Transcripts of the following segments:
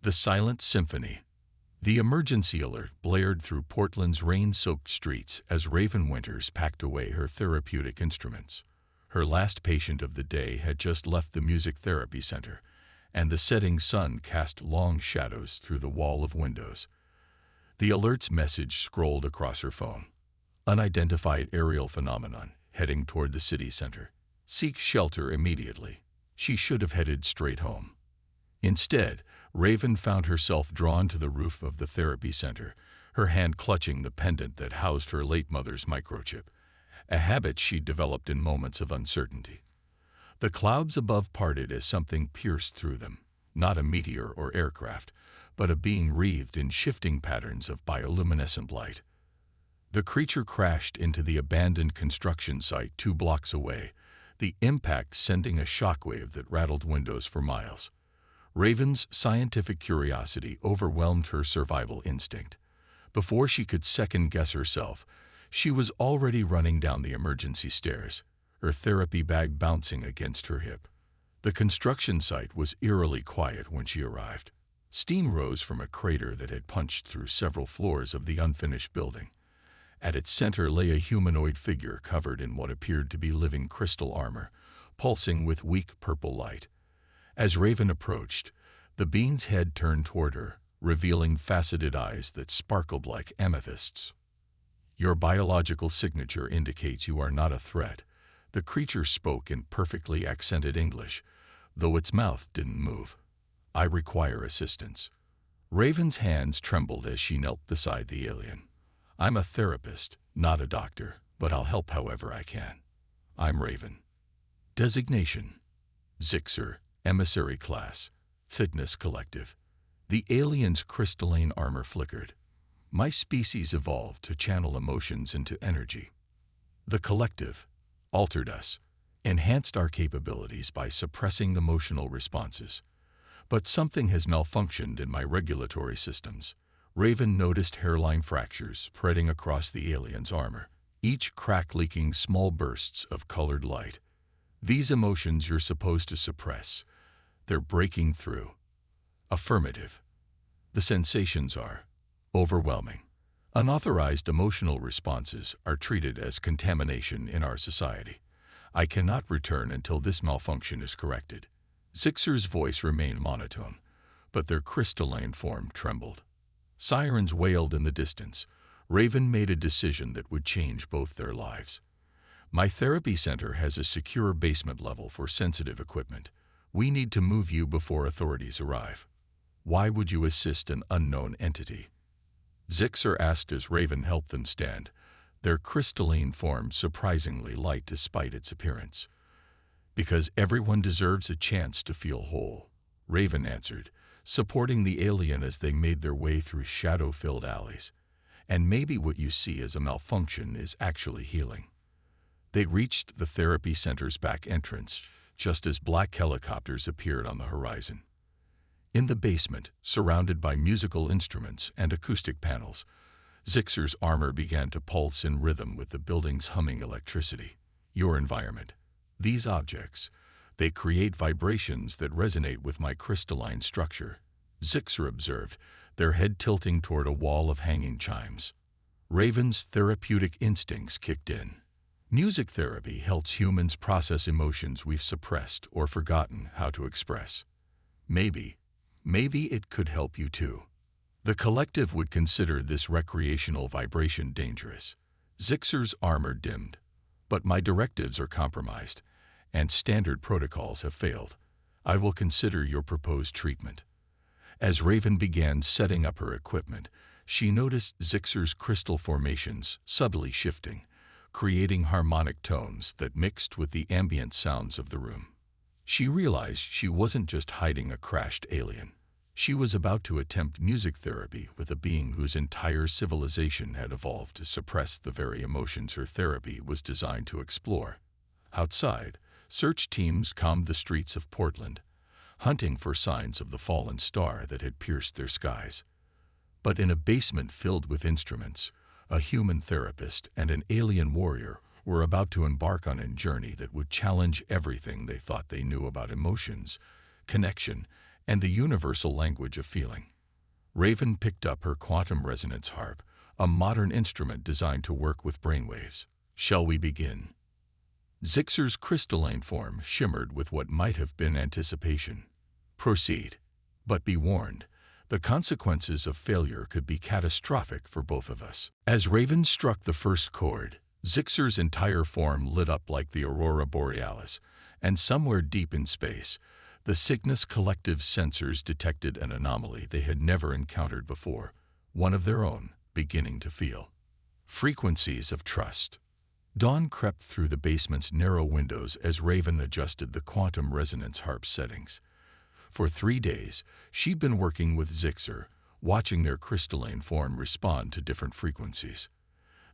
The Silent Symphony. The emergency alert blared through Portland's rain-soaked streets as Raven Winters packed away her therapeutic instruments. Her last patient of the day had just left the music therapy center, and the setting sun cast long shadows through the wall of windows. The alert's message scrolled across her phone. Unidentified aerial phenomenon heading toward the city center. Seek shelter immediately. She should have headed straight home. Instead, Raven found herself drawn to the roof of the therapy center, her hand clutching the pendant that housed her late mother's microchip, a habit she'd developed in moments of uncertainty. The clouds above parted as something pierced through them, not a meteor or aircraft, but a being wreathed in shifting patterns of bioluminescent light. The creature crashed into the abandoned construction site 2 blocks away, the impact sending a shockwave that rattled windows for miles. Raven's scientific curiosity overwhelmed her survival instinct. Before she could second-guess herself, she was already running down the emergency stairs, her therapy bag bouncing against her hip. The construction site was eerily quiet when she arrived. Steam rose from a crater that had punched through several floors of the unfinished building. At its center lay a humanoid figure covered in what appeared to be living crystal armor, pulsing with weak purple light. As Raven approached, the being's head turned toward her, revealing faceted eyes that sparkled like amethysts. "Your biological signature indicates you are not a threat," the creature spoke in perfectly accented English, though its mouth didn't move. "I require assistance." Raven's hands trembled as she knelt beside the alien. "I'm a therapist, not a doctor, but I'll help however I can. I'm Raven." Designation: Zixer, Emissary Class, Fitness Collective. The alien's crystalline armor flickered. "My species evolved to channel emotions into energy. The collective altered us, enhanced our capabilities by suppressing emotional responses. But something has malfunctioned in my regulatory systems." Raven noticed hairline fractures spreading across the alien's armor, each crack leaking small bursts of colored light. "These emotions you're supposed to suppress, they're breaking through." Affirmative. "The sensations are overwhelming." Unauthorized emotional responses are treated as contamination in our society. "I cannot return until this malfunction is corrected." Zixer's voice remained monotone, but their crystalline form trembled. Sirens wailed in the distance. Raven made a decision that would change both their lives. "My therapy center has a secure basement level for sensitive equipment. We need to move you before authorities arrive." "Why would you assist an unknown entity?" Zixer asked as Raven helped them stand, their crystalline form surprisingly light despite its appearance. "Because everyone deserves a chance to feel whole," Raven answered, supporting the alien as they made their way through shadow-filled alleys. "And maybe what you see as a malfunction is actually healing." They reached the therapy center's back entrance, just as black helicopters appeared on the horizon. In the basement, surrounded by musical instruments and acoustic panels, Zixer's armor began to pulse in rhythm with the building's humming electricity. "Your environment. These objects, they create vibrations that resonate with my crystalline structure," Zixer observed, their head tilting toward a wall of hanging chimes. Raven's therapeutic instincts kicked in. Music therapy helps humans process emotions we've suppressed or forgotten how to express. Maybe it could help you too." The collective would consider this recreational vibration dangerous. Zixer's armor dimmed. "But my directives are compromised, and standard protocols have failed. I will consider your proposed treatment." As Raven began setting up her equipment, she noticed Zixer's crystal formations subtly shifting, creating harmonic tones that mixed with the ambient sounds of the room. She realized she wasn't just hiding a crashed alien. She was about to attempt music therapy with a being whose entire civilization had evolved to suppress the very emotions her therapy was designed to explore. Outside, search teams combed the streets of Portland, hunting for signs of the fallen star that had pierced their skies. But in a basement filled with instruments, a human therapist and an alien warrior were about to embark on a journey that would challenge everything they thought they knew about emotions, connection, and the universal language of feeling. Raven picked up her quantum resonance harp, a modern instrument designed to work with brainwaves. Shall we begin? Zixer's crystalline form shimmered with what might have been anticipation. Proceed. But be warned, the consequences of failure could be catastrophic for both of us. As Raven struck the first chord, Zixer's entire form lit up like the aurora borealis, and somewhere deep in space, the Cygnus Collective's sensors detected an anomaly they had never encountered before, one of their own, beginning to feel. Frequencies of trust. Dawn crept through the basement's narrow windows as Raven adjusted the quantum resonance harp settings. For 3 days, she'd been working with Zixer, watching their crystalline form respond to different frequencies.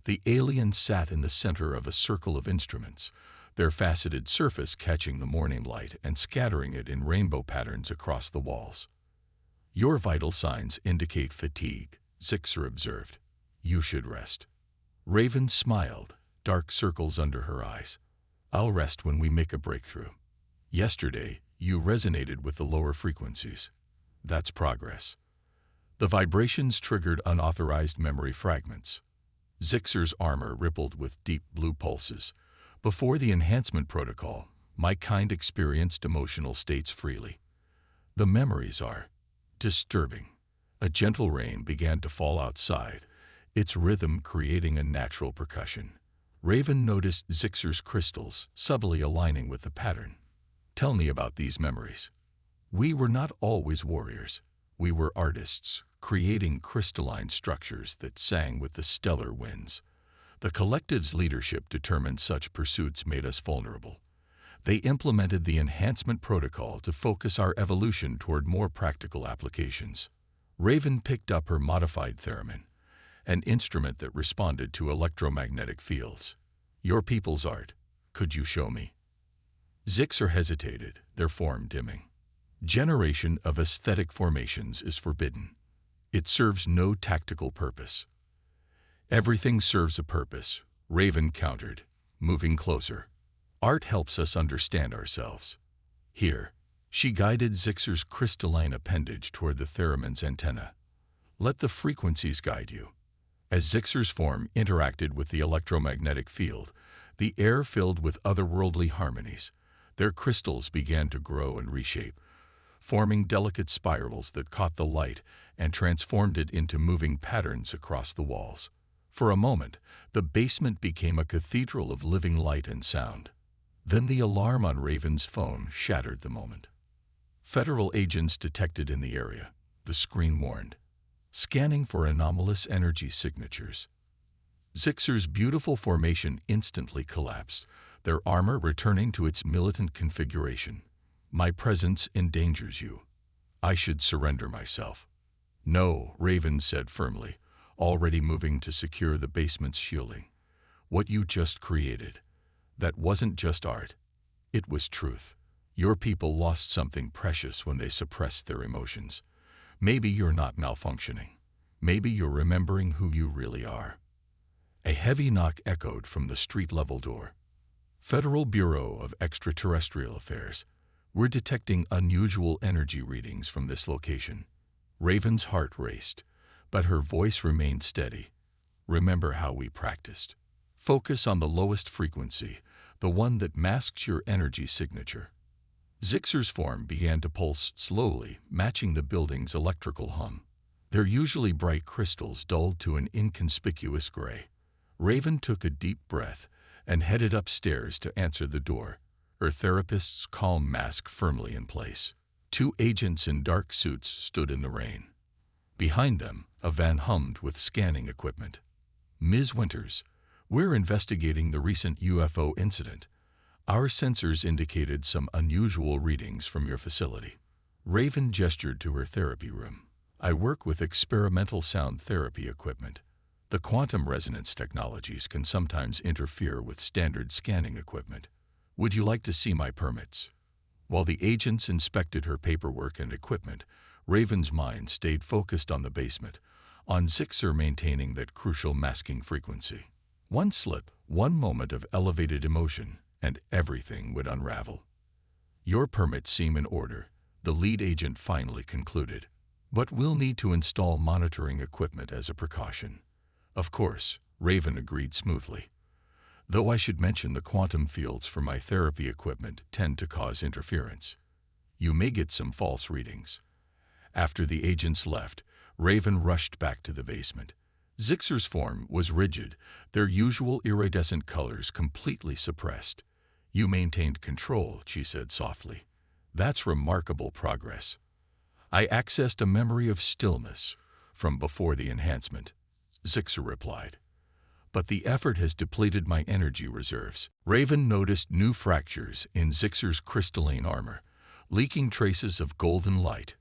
The aliens sat in the center of a circle of instruments, their faceted surface catching the morning light and scattering it in rainbow patterns across the walls. Your vital signs indicate fatigue, Zixer observed. You should rest. Raven smiled, dark circles under her eyes. I'll rest when we make a breakthrough. Yesterday, you resonated with the lower frequencies. That's progress. The vibrations triggered unauthorized memory fragments. Zixer's armor rippled with deep blue pulses. Before the enhancement protocol, my kind experienced emotional states freely. The memories are disturbing. A gentle rain began to fall outside, its rhythm creating a natural percussion. Raven noticed Zixer's crystals subtly aligning with the pattern. Tell me about these memories. We were not always warriors. We were artists, creating crystalline structures that sang with the stellar winds. The collective's leadership determined such pursuits made us vulnerable. They implemented the enhancement protocol to focus our evolution toward more practical applications. Raven picked up her modified theremin, an instrument that responded to electromagnetic fields. Your people's art. Could you show me? Zixer hesitated, their form dimming. Generation of aesthetic formations is forbidden. It serves no tactical purpose. Everything serves a purpose, Raven countered, moving closer. Art helps us understand ourselves. Here, she guided Zixer's crystalline appendage toward the theremin's antenna. Let the frequencies guide you. As Zixer's form interacted with the electromagnetic field, the air filled with otherworldly harmonies. Their crystals began to grow and reshape, forming delicate spirals that caught the light and transformed it into moving patterns across the walls. For a moment, the basement became a cathedral of living light and sound. Then the alarm on Raven's phone shattered the moment. Federal agents detected in the area, the screen warned. Scanning for anomalous energy signatures. Zixer's beautiful formation instantly collapsed, their armor returning to its militant configuration. My presence endangers you. I should surrender myself. No, Raven said firmly, already moving to secure the basement's shielding. What you just created, that wasn't just art. It was truth. Your people lost something precious when they suppressed their emotions. Maybe you're not malfunctioning. Maybe you're remembering who you really are. A heavy knock echoed from the street-level door. Federal Bureau of Extraterrestrial Affairs. We're detecting unusual energy readings from this location. Raven's heart raced, but her voice remained steady. Remember how we practiced. Focus on the lowest frequency, the one that masks your energy signature. Zixer's form began to pulse slowly, matching the building's electrical hum. Their usually bright crystals dulled to an inconspicuous gray. Raven took a deep breath and headed upstairs to answer the door, her therapist's calm mask firmly in place. 2 agents in dark suits stood in the rain. Behind them, a van hummed with scanning equipment. Ms. Winters, we're investigating the recent UFO incident. Our sensors indicated some unusual readings from your facility. Raven gestured to her therapy room. I work with experimental sound therapy equipment. The quantum resonance technologies can sometimes interfere with standard scanning equipment. Would you like to see my permits? While the agents inspected her paperwork and equipment, Raven's mind stayed focused on the basement, on Zixer maintaining that crucial masking frequency. One slip, one moment of elevated emotion, and everything would unravel. Your permits seem in order, the lead agent finally concluded. "But we'll need to install monitoring equipment as a precaution." "Of course," Raven agreed smoothly. "Though I should mention the quantum fields for my therapy equipment tend to cause interference. You may get some false readings." After the agents left, Raven rushed back to the basement. Zixer's form was rigid, their usual iridescent colors completely suppressed. "You maintained control," she said softly. "That's remarkable progress." "I accessed a memory of stillness from before the enhancement," Zixer replied. "But the effort has depleted my energy reserves." Raven noticed new fractures in Zixer's crystalline armor, leaking traces of golden light.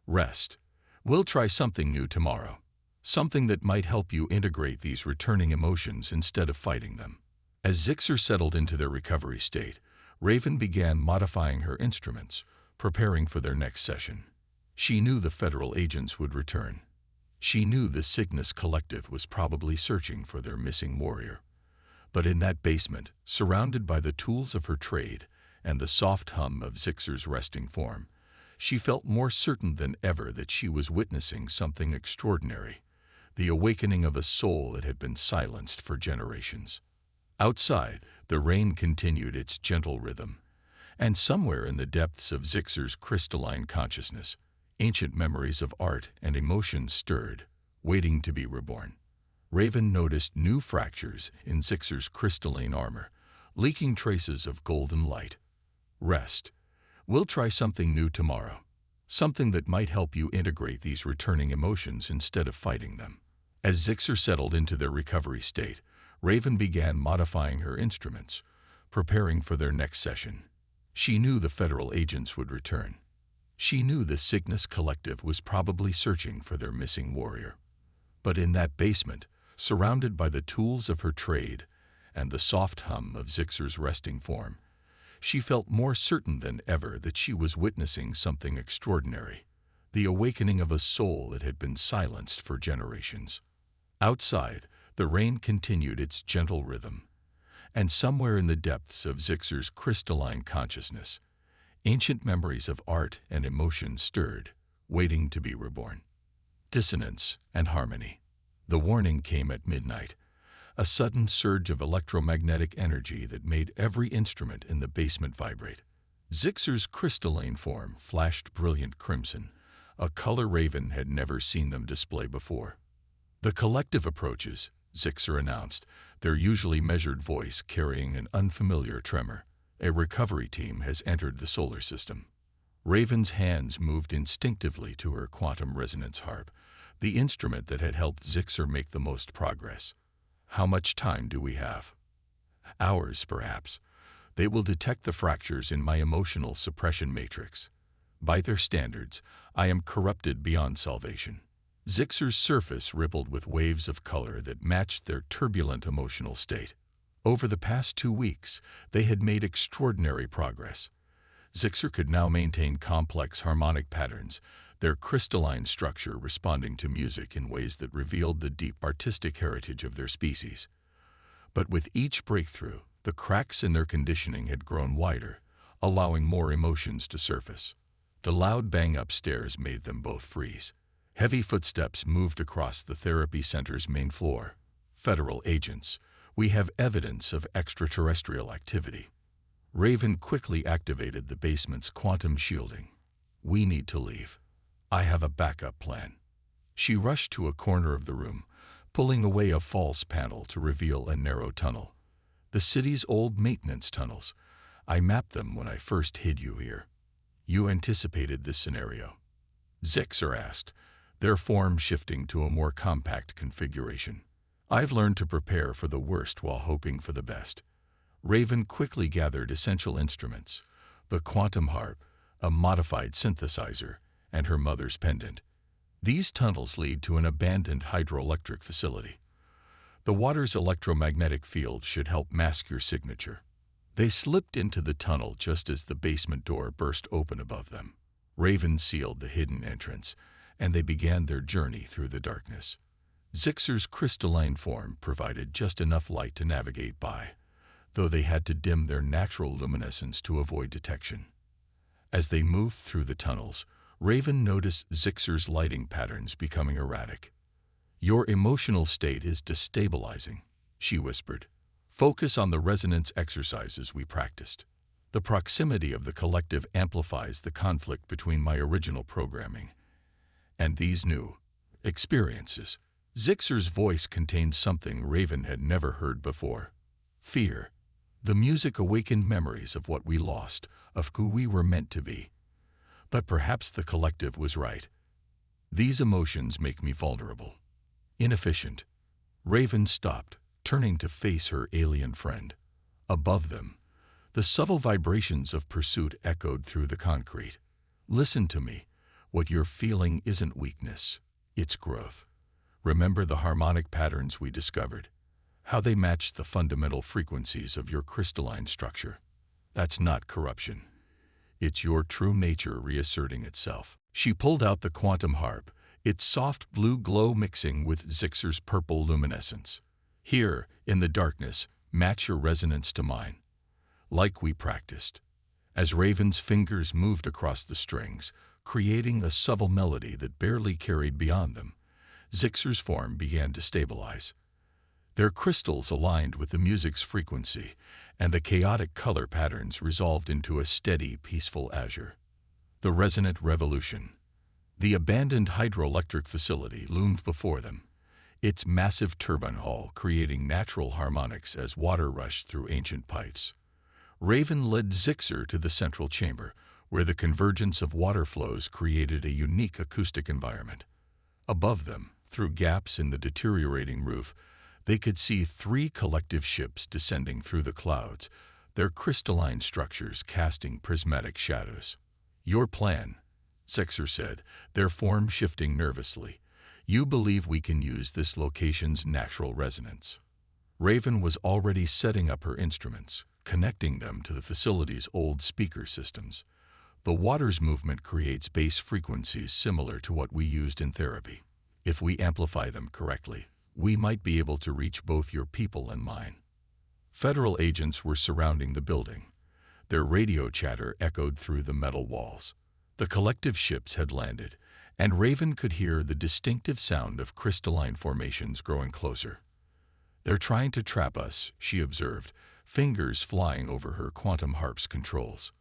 "Rest. We'll try something new tomorrow. Something that might help you integrate these returning emotions instead of fighting them." As Zixer settled into their recovery state, Raven began modifying her instruments, preparing for their next session. She knew the federal agents would return. She knew the Cygnus Collective was probably searching for their missing warrior. But in that basement, surrounded by the tools of her trade and the soft hum of Zixer's resting form, she felt more certain than ever that she was witnessing something extraordinary, the awakening of a soul that had been silenced for generations. Outside, the rain continued its gentle rhythm, and somewhere in the depths of Zixer's crystalline consciousness, ancient memories of art and emotion stirred, waiting to be reborn. Raven noticed new fractures in Zixer's crystalline armor, leaking traces of golden light. "Rest. We'll try something new tomorrow. Something that might help you integrate these returning emotions instead of fighting them." As Zixer settled into their recovery state, Raven began modifying her instruments, preparing for their next session. She knew the federal agents would return. She knew the Cygnus Collective was probably searching for their missing warrior. But in that basement, surrounded by the tools of her trade and the soft hum of Zixer's resting form, she felt more certain than ever that she was witnessing something extraordinary, the awakening of a soul that had been silenced for generations. Outside, the rain continued its gentle rhythm, and somewhere in the depths of Zixer's crystalline consciousness, ancient memories of art and emotion stirred, waiting to be reborn. Dissonance and harmony. The warning came at midnight, a sudden surge of electromagnetic energy that made every instrument in the basement vibrate. Zixer's crystalline form flashed brilliant crimson, a color Raven had never seen them display before. "The collective approaches," Zixer announced, their usually measured voice carrying an unfamiliar tremor. "A recovery team has entered the solar system." Raven's hands moved instinctively to her quantum resonance harp, the instrument that had helped Zixer make the most progress. "How much time do we have?" "Hours, perhaps. They will detect the fractures in my emotional suppression matrix. By their standards, I am corrupted beyond salvation." Zixer's surface rippled with waves of color that matched their turbulent emotional state. Over the past 2 weeks, they had made extraordinary progress. Zixer could now maintain complex harmonic patterns, their crystalline structure responding to music in ways that revealed the deep artistic heritage of their species. But with each breakthrough, the cracks in their conditioning had grown wider, allowing more emotions to surface. The loud bang upstairs made them both freeze. Heavy footsteps moved across the therapy center's main floor. "Federal agents, we have evidence of extraterrestrial activity." Raven quickly activated the basement's quantum shielding. "We need to leave. I have a backup plan." She rushed to a corner of the room, pulling away a false panel to reveal a narrow tunnel. "The city's old maintenance tunnels. I mapped them when I first hid you here." "You anticipated this scenario?" Zixer asked, their form shifting to a more compact configuration. "I've learned to prepare for the worst while hoping for the best." Raven quickly gathered essential instruments, the quantum harp, a modified synthesizer, and her mother's pendant. "These tunnels lead to an abandoned hydroelectric facility. The water's electromagnetic field should help mask your signature." They slipped into the tunnel just as the basement door burst open above them. Raven sealed the hidden entrance, and they began their journey through the darkness. Zixer's crystalline form provided just enough light to navigate by, though they had to dim their natural luminescence to avoid detection. As they moved through the tunnels, Raven noticed Zixer's lighting patterns becoming erratic. "Your emotional state is destabilizing," she whispered. "Focus on the resonance exercises we practiced. The proximity of the collective amplifies the conflict between my original programming and these new experiences." Zixer's voice contained something Raven had never heard before. Fear. The music awakened memories of what we lost, of who we were meant to be. But perhaps the collective was right. These emotions make me vulnerable. Inefficient. Raven stopped, turning to face her alien friend. Above them, the subtle vibrations of pursuit echoed through the concrete. "Listen to me. What you're feeling isn't weakness, it's growth. Remember the harmonic patterns we discovered, how they matched the fundamental frequencies of your crystalline structure. That's not corruption. It's your true nature reasserting itself." She pulled out the quantum harp, its soft blue glow mixing with Zixer's purple luminescence. "Here, in the darkness, match your resonance to mine, like we practiced." As Raven's fingers moved across the strings, creating a subtle melody that barely carried beyond them, Zixer's form began to stabilize. Their crystals aligned with the music's frequency, and the chaotic color patterns resolved into a steady, peaceful azure. The resonant revolution. The abandoned hydroelectric facility loomed before them, its massive turbine hull creating natural harmonics as water rushed through ancient pipes. Raven led Zixer to the central chamber, where the convergence of water flows created a unique acoustic environment. Above them, through gaps in the deteriorating roof, they could see 3 collective ships descending through the clouds, their crystalline structures casting prismatic shadows. "Your plan," Zixer said, their form shifting nervously. "You believe we can use this location's natural resonance." Raven was already setting up her instruments, connecting them to the facility's old speaker systems. "The water's movement creates bass frequencies similar to what we used in therapy. If we amplify them correctly, we might be able to reach both your people and mine." Federal agents were surrounding the building. Their radio chatter echoed through the metal walls. The collective ships had landed, and Raven could hear the distinctive sound of crystalline formations growing closer. "They're trying to trap us," she observed, fingers flying over her quantum harp's controls.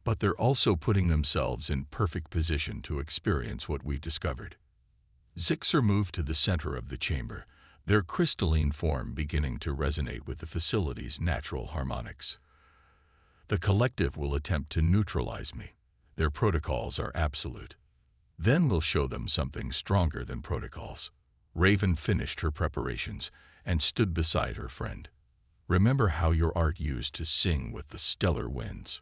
"But they're also putting themselves in perfect position to experience what we've discovered." Zixer moved to the center of the chamber, their crystalline form beginning to resonate with the facility's natural harmonics. "The collective will attempt to neutralize me. Their protocols are absolute. Then we'll show them something stronger than protocols." Raven finished her preparations and stood beside her friend. "Remember how your art used to sing with the stellar winds.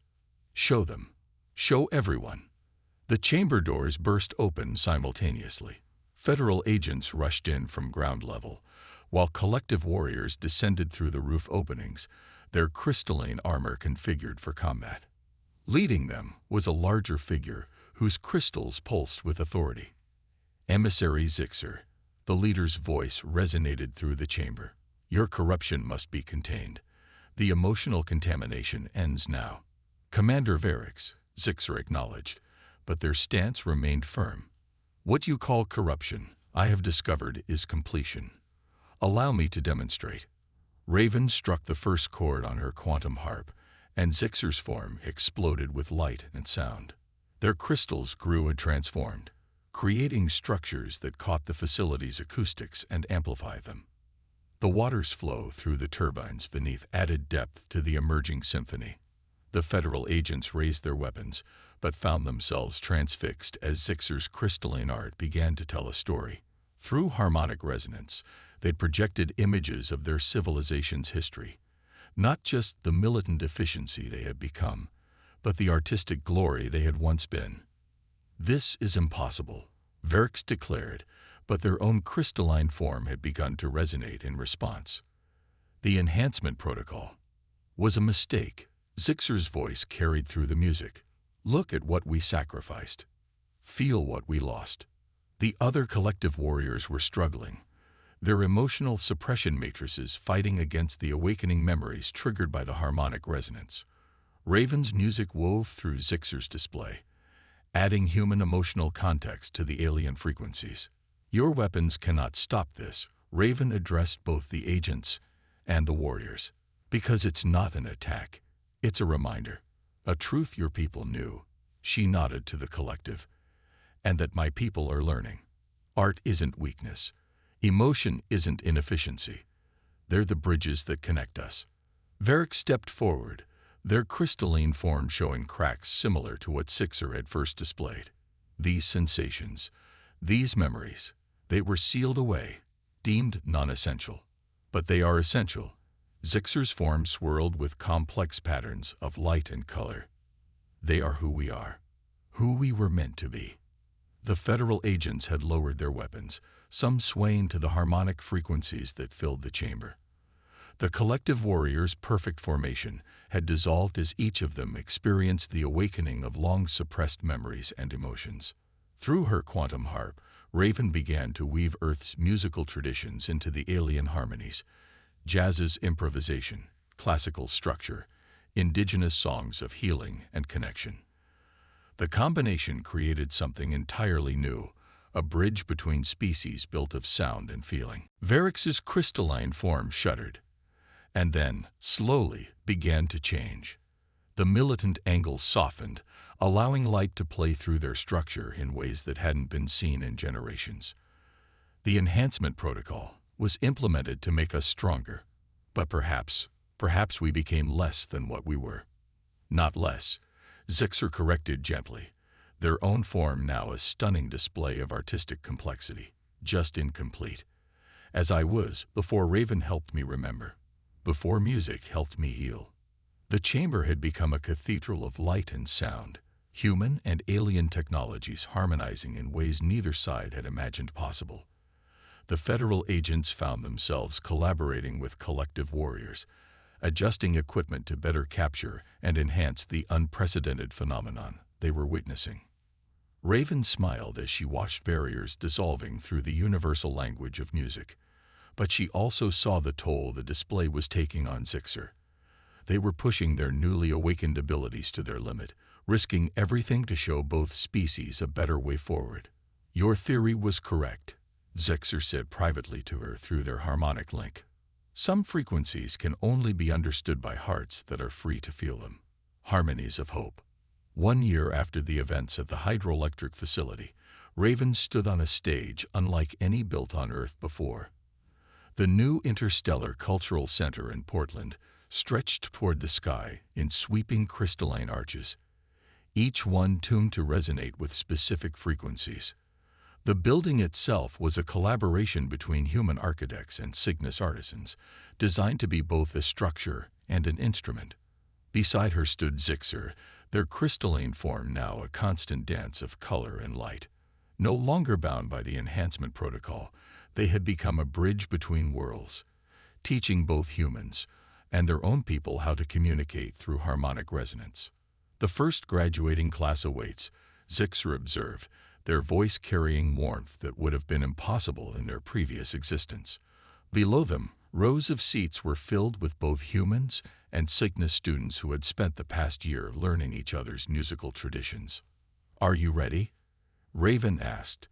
Show them. Show everyone." The chamber doors burst open simultaneously. Federal agents rushed in from ground level, while collective warriors descended through the roof openings, their crystalline armor configured for combat. Leading them was a larger figure whose crystals pulsed with authority. Emissary Zixer, the leader's voice resonated through the chamber. "Your corruption must be contained. The emotional contamination ends now." "Commander Varix," Zixer acknowledged, but their stance remained firm. "What you call corruption, I have discovered, is completion. Allow me to demonstrate." Raven struck the first chord on her quantum harp, and Zixer's form exploded with light and sound. Their crystals grew and transformed, creating structures that caught the facility's acoustics and amplified them. The water's flow through the turbines beneath added depth to the emerging symphony. The Federal agents raised their weapons, but found themselves transfixed as Zixer's crystalline art began to tell a story. Through harmonic resonance, they'd projected images of their civilization's history, not just the militant efficiency they had become, but the artistic glory they had once been. "This is impossible," Varix declared, but their own crystalline form had begun to resonate in response. "The enhancement protocol was a mistake." Zixer's voice carried through the music. "Look at what we sacrificed. Feel what we lost." The other collective warriors were struggling, their emotional suppression matrices fighting against the awakening memories triggered by the harmonic resonance. Raven's music wove through Zixer's display, adding human emotional context to the alien frequencies. Your weapons cannot stop this, Raven addressed both the agents and the warriors. Because it's not an attack, it's a reminder. A truth your people knew. She nodded to the collective. And that my people are learning. Art isn't weakness. Emotion isn't inefficiency. They're the bridges that connect us. Varric stepped forward, their crystalline form showing cracks similar to what Zixer had first displayed. These sensations, these memories, they were sealed away, deemed non-essential. But they are essential. Zixer's form swirled with complex patterns of light and color. They are who we are, who we were meant to be. The Federal agents had lowered their weapons, some swaying to the harmonic frequencies that filled the chamber. The collective warriors' perfect formation had dissolved as each of them experienced the awakening of long-suppressed memories and emotions. Through her quantum harp, Raven began to weave Earth's musical traditions into the alien harmonies, jazz's improvisation, classical structure, indigenous songs of healing and connection. The combination created something entirely new, a bridge between species built of sound and feeling. Varric's crystalline form shuddered, and then, slowly, began to change. The militant angles softened, allowing light to play through their structure in ways that hadn't been seen in generations. The enhancement protocol was implemented to make us stronger, but perhaps we became less than what we were. Not less. Zixer corrected gently, their own form now a stunning display of artistic complexity, just incomplete. As I was, before Raven helped me remember, before music helped me heal. The chamber had become a cathedral of light and sound, human and alien technologies harmonizing in ways neither side had imagined possible. The Federal agents found themselves collaborating with collective warriors, adjusting equipment to better capture and enhance the unprecedented phenomenon they were witnessing. Raven smiled as she watched barriers dissolving through the universal language of music, but she also saw the toll the display was taking on Zixer. They were pushing their newly awakened abilities to their limit, risking everything to show both species a better way forward. Your theory was correct, Zixer said privately to her through their harmonic link. Some frequencies can only be understood by hearts that are free to feel them. Harmonies of hope. 1 year after the events at the hydroelectric facility, Raven stood on a stage unlike any built on Earth before. The new Interstellar Cultural Center in Portland stretched toward the sky in sweeping crystalline arches, each one tuned to resonate with specific frequencies. The building itself was a collaboration between human architects and Cygnus artisans, designed to be both a structure and an instrument. Beside her stood Zixer, their crystalline form now a constant dance of color and light. No longer bound by the enhancement protocol, they had become a bridge between worlds, teaching both humans and their own people how to communicate through harmonic resonance. The first graduating class awaits, Zixer observed, their voice carrying warmth that would have been impossible in their previous existence. Below them, rows of seats were filled with both humans and Cygnus students who had spent the past year learning each other's musical traditions. "Are you ready?" Raven asked,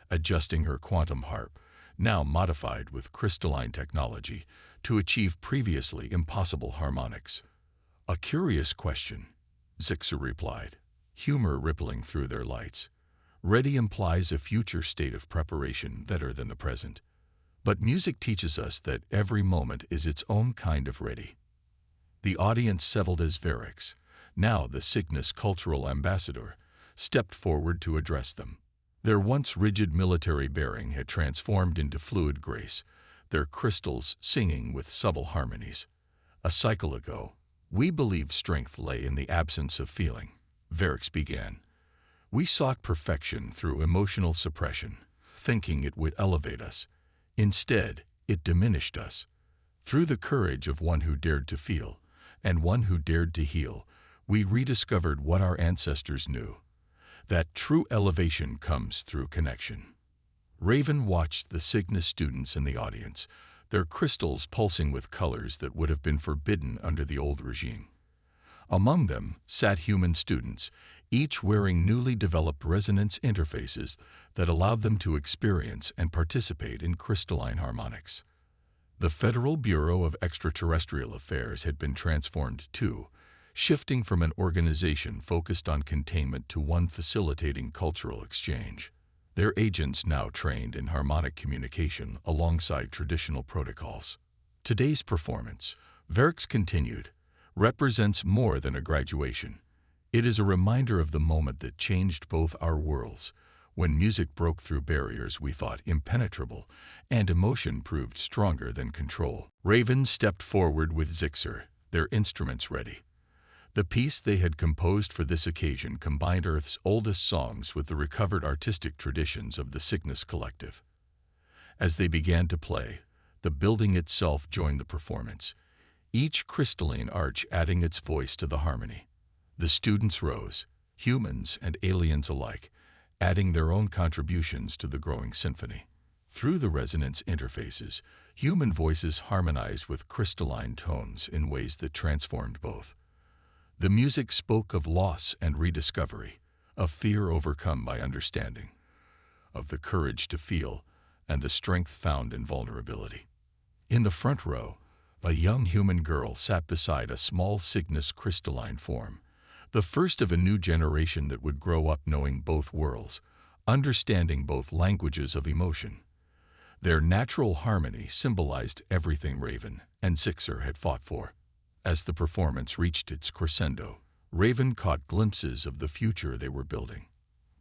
adjusting her quantum harp, now modified with crystalline technology, to achieve previously impossible harmonics. "A curious question," Zixer replied, humor rippling through their lights. "Ready implies a future state of preparation better than the present. But music teaches us that every moment is its own kind of ready." The audience settled as Varric's, now the Cygnus cultural ambassador, stepped forward to address them. Their once rigid military bearing had transformed into fluid grace, their crystals singing with subtle harmonies. "A cycle ago, we believed strength lay in the absence of feeling," Varric's began. "We sought perfection through emotional suppression, thinking it would elevate us. Instead, it diminished us. Through the courage of one who dared to feel, and one who dared to heal, we rediscovered what our ancestors knew, that true elevation comes through connection." Raven watched the Cygnus students in the audience, their crystals pulsing with colors that would have been forbidden under the old regime. Among them sat human students, each wearing newly developed resonance interfaces that allowed them to experience and participate in crystalline harmonics. The Federal Bureau of Extraterrestrial Affairs had been transformed too, shifting from an organization focused on containment to one facilitating cultural exchange. Their agents now trained in harmonic communication alongside traditional protocols. Today's performance, Verx continued, represents more than a graduation. It is a reminder of the moment that changed both our worlds, when music broke through barriers we thought impenetrable, and emotion proved stronger than control. Raven stepped forward with Zixer, their instruments ready. The piece they had composed for this occasion combined Earth's oldest songs with the recovered artistic traditions of the Cygnus Collective. As they began to play, the building itself joined the performance, each crystalline arch adding its voice to the harmony. The students rose, humans and aliens alike, adding their own contributions to the growing symphony. Through the resonance interfaces, human voices harmonized with crystalline tones in ways that transformed both. The music spoke of loss and rediscovery, of fear overcome by understanding, of the courage to feel and the strength found in vulnerability. In the front row, a young human girl sat beside a small Cygnus crystalline form, the first of a new generation that would grow up knowing both worlds, understanding both languages of emotion. Their natural harmony symbolized everything Raven and Zixer had fought for. As the performance reached its crescendo, Raven caught glimpses of the future they were building.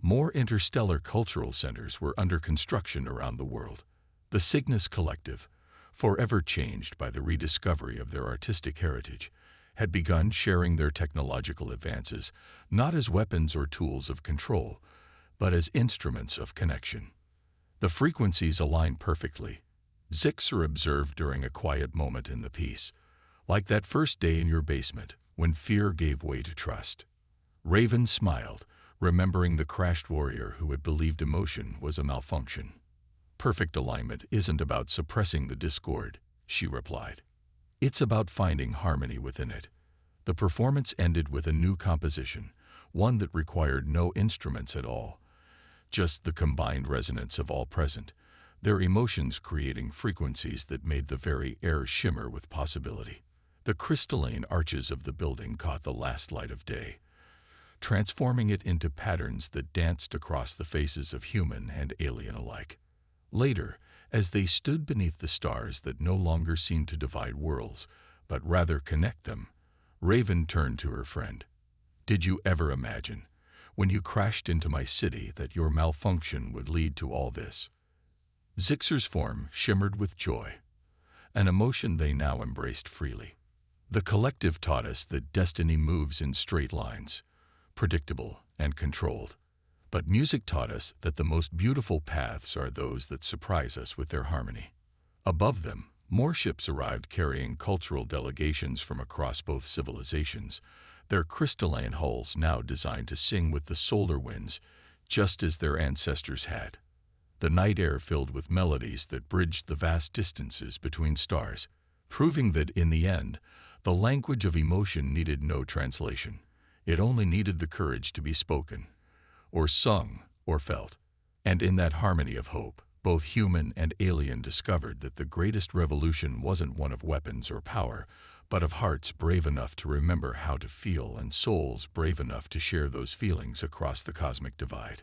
More interstellar cultural centers were under construction around the world. The Cygnus Collective, forever changed by the rediscovery of their artistic heritage, had begun sharing their technological advances, not as weapons or tools of control, but as instruments of connection. The frequencies aligned perfectly, Zixer observed during a quiet moment in the piece, like that first day in your basement when fear gave way to trust. Raven smiled, remembering the crashed warrior who had believed emotion was a malfunction. Perfect alignment isn't about suppressing the discord, she replied. It's about finding harmony within it. The performance ended with a new composition, one that required no instruments at all, just the combined resonance of all present, their emotions creating frequencies that made the very air shimmer with possibility. The crystalline arches of the building caught the last light of day, transforming it into patterns that danced across the faces of human and alien alike. Later, as they stood beneath the stars that no longer seemed to divide worlds, but rather connect them, Raven turned to her friend. "Did you ever imagine, when you crashed into my city, that your malfunction would lead to all this?" Zixer's form shimmered with joy, an emotion they now embraced freely. The collective taught us that destiny moves in straight lines, predictable and controlled. But music taught us that the most beautiful paths are those that surprise us with their harmony. Above them, more ships arrived carrying cultural delegations from across both civilizations, their crystalline hulls now designed to sing with the solar winds, just as their ancestors had. The night air filled with melodies that bridged the vast distances between stars, proving that in the end, the language of emotion needed no translation. It only needed the courage to be spoken, or sung, or felt. And in that harmony of hope, both human and alien discovered that the greatest revolution wasn't one of weapons or power, but of hearts brave enough to remember how to feel and souls brave enough to share those feelings across the cosmic divide.